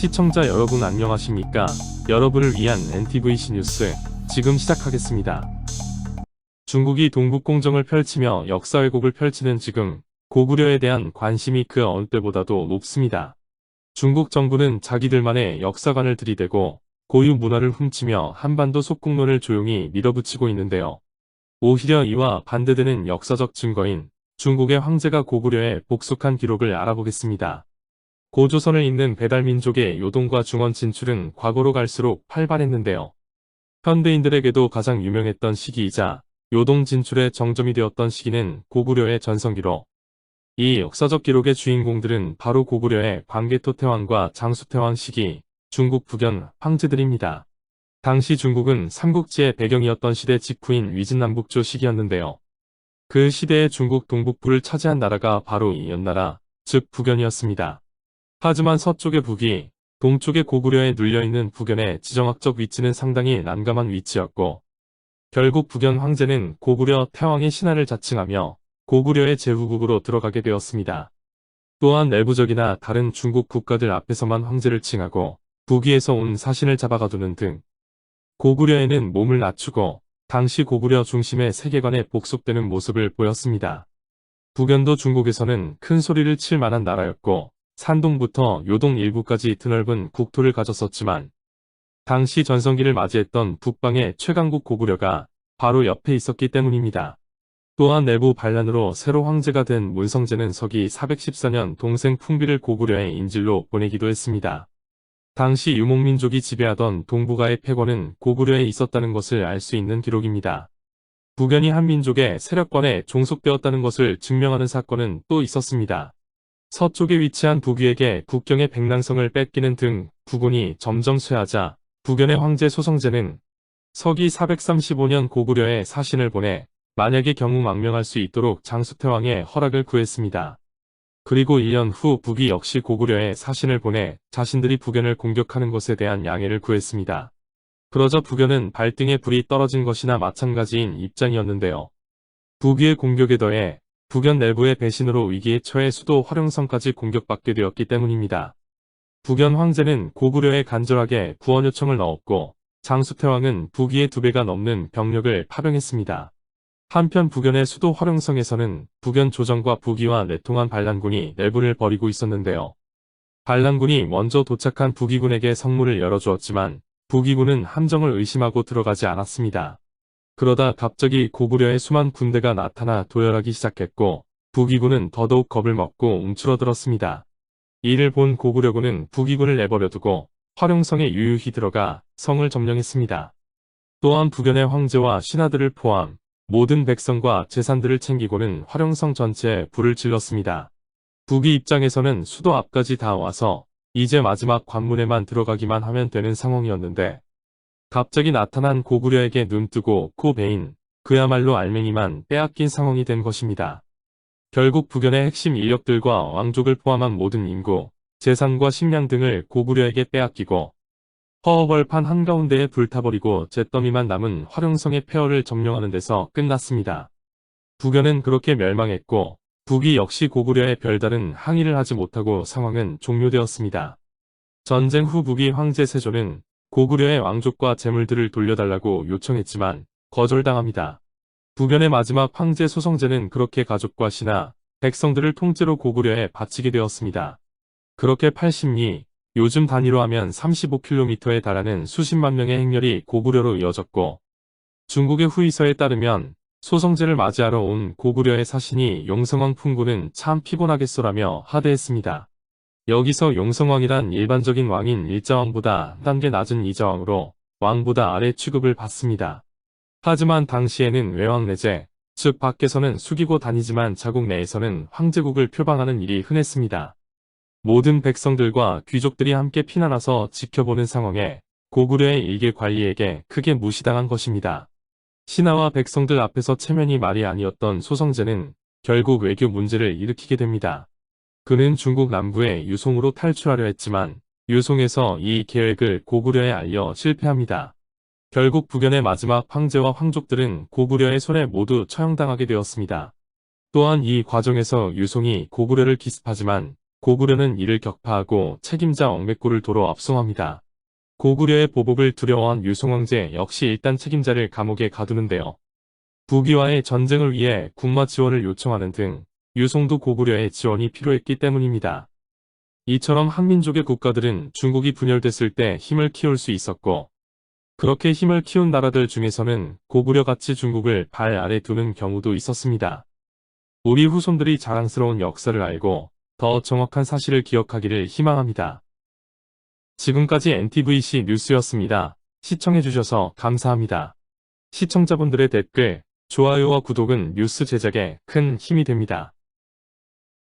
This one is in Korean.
시청자 여러분 안녕하십니까? 여러분을 위한 NTVC 뉴스 지금 시작하겠습니다. 중국이 동북공정을 펼치며 역사 왜곡을 펼치는 지금 고구려에 대한 관심이 그 어느 때보다도 높습니다. 중국 정부는 자기들만의 역사관을 들이대고 고유 문화를 훔치며 한반도 속국론을 조용히 밀어붙이고 있는데요. 오히려 이와 반대되는 역사적 증거인 중국의 황제가 고구려에 복속한 기록을 알아보겠습니다. 고조선을 잇는 배달민족의 요동과 중원 진출은 과거로 갈수록 활발했는데요. 현대인들에게도 가장 유명했던 시기이자 요동 진출의 정점이 되었던 시기는 고구려의 전성기로, 이 역사적 기록의 주인공들은 바로 고구려의 광개토 태왕과 장수 태왕 시기 중국 북연 황제들입니다. 당시 중국은 삼국지의 배경이었던 시대 직후인 위진남북조 시기였는데요. 그 시대에 중국 동북부를 차지한 나라가 바로 이 연나라, 즉 북연이었습니다. 하지만 서쪽의 북이, 동쪽의 고구려에 눌려있는 북연의 지정학적 위치는 상당히 난감한 위치였고, 결국 북연 황제는 고구려 태왕의 신하를 자칭하며 고구려의 제후국으로 들어가게 되었습니다. 또한 내부적이나 다른 중국 국가들 앞에서만 황제를 칭하고 북위에서 온 사신을 잡아가두는 등 고구려에는 몸을 낮추고 당시 고구려 중심의 세계관에 복속되는 모습을 보였습니다. 북연도 중국에서는 큰 소리를 칠 만한 나라였고 산동부터 요동 일부까지 드넓은 국토를 가졌었지만 당시 전성기를 맞이했던 북방의 최강국 고구려가 바로 옆에 있었기 때문입니다. 또한 내부 반란으로 새로 황제가 된 문성재는 서기 414년 동생 풍비를 고구려의 인질로 보내기도 했습니다. 당시 유목민족이 지배하던 동북아의 패권은 고구려에 있었다는 것을 알 수 있는 기록입니다. 북연이 한민족의 세력권에 종속되었다는 것을 증명하는 사건은 또 있었습니다. 서쪽에 위치한 북위에게 국경의 백랑성을 뺏기는 등 부군이 점점 쇠하자 북연의 황제 소성제는 서기 435년 고구려에 사신을 보내 만약의 경우 망명할 수 있도록 장수태왕의 허락을 구했습니다. 그리고 1년 후 북위 역시 고구려에 사신을 보내 자신들이 북연을 공격하는 것에 대한 양해를 구했습니다. 그러자 북연은 발등에 불이 떨어진 것이나 마찬가지인 입장이었는데요. 북위의 공격에 더해 북연 내부의 배신으로 위기에 처해 수도 화룡성까지 공격받게 되었기 때문입니다. 북연 황제는 고구려에 간절하게 구원 요청을 넣었고 장수태왕은 북위의 2배가 넘는 병력을 파병했습니다. 한편 북연의 수도 화룡성에서는 북연 조정과 북위와 내통한 반란군이 내분을 벌이고 있었는데요. 반란군이 먼저 도착한 북위군에게 성문을 열어주었지만 북위군은 함정을 의심하고 들어가지 않았습니다. 그러다 갑자기 고구려의 수만 군대가 나타나 도열하기 시작했고 북위군은 더더욱 겁을 먹고 움츠러들었습니다. 이를 본 고구려군은 북위군을 내버려두고 화룡성에 유유히 들어가 성을 점령했습니다. 또한 북연의 황제와 신하들을 포함 모든 백성과 재산들을 챙기고는 화룡성 전체에 불을 질렀습니다. 북위 입장에서는 수도 앞까지 다 와서 이제 마지막 관문에만 들어가기만 하면 되는 상황이었는데 갑자기 나타난 고구려에게 눈뜨고 코 베인 그야말로 알맹이만 빼앗긴 상황이 된 것입니다. 결국 북연의 핵심 인력들과 왕족을 포함한 모든 인구, 재산과 식량 등을 고구려에게 빼앗기고 허허벌판 한가운데에 불타버리고 잿더미만 남은 화룡성의 폐허를 점령하는 데서 끝났습니다. 북연은 그렇게 멸망했고 북위 역시 고구려에 별다른 항의를 하지 못하고 상황은 종료되었습니다. 전쟁 후 북위 황제 세조는 고구려의 왕족과 재물들을 돌려달라고 요청했지만 거절당합니다. 북연의 마지막 황제 소성제는 그렇게 가족과 신하, 백성들을 통째로 고구려에 바치게 되었습니다. 그렇게 80리, 요즘 단위로 하면 35km에 달하는 수십만 명의 행렬이 고구려로 이어졌고 중국의 후이서에 따르면 소성제를 맞이하러 온 고구려의 사신이 용성왕 풍구는 참 피곤하겠소라며 하대했습니다. 여기서 용성왕이란 일반적인 왕인 일자왕보다 한 단계 낮은 이자왕으로 왕보다 아래 취급을 받습니다. 하지만 당시에는 외왕 내제, 즉 밖에서는 숙이고 다니지만 자국 내에서는 황제국을 표방하는 일이 흔했습니다. 모든 백성들과 귀족들이 함께 피난와서 지켜보는 상황에 고구려의 일개 관리에게 크게 무시당한 것입니다. 신하와 백성들 앞에서 체면이 말이 아니었던 소성제는 결국 외교 문제를 일으키게 됩니다. 그는 중국 남부의 유송으로 탈출하려 했지만 유송에서 이 계획을 고구려에 알려 실패합니다. 결국 북연의 마지막 황제와 황족들은 고구려의 손에 모두 처형당하게 되었습니다. 또한 이 과정에서 유송이 고구려를 기습하지만 고구려는 이를 격파하고 책임자 억맥고를 도로 압송합니다. 고구려의 보복을 두려워한 유송왕제 역시 일단 책임자를 감옥에 가두는데요. 부귀와의 전쟁을 위해 군마 지원을 요청하는 등 유송도 고구려의 지원이 필요했기 때문입니다. 이처럼 한민족의 국가들은 중국이 분열됐을 때 힘을 키울 수 있었고, 그렇게 힘을 키운 나라들 중에서는 고구려같이 중국을 발 아래 두는 경우도 있었습니다. 우리 후손들이 자랑스러운 역사를 알고 더 정확한 사실을 기억하기를 희망합니다. 지금까지 NTVC 뉴스였습니다. 시청해주셔서 감사합니다. 시청자분들의 댓글, 좋아요와 구독은 뉴스 제작에 큰 힘이 됩니다.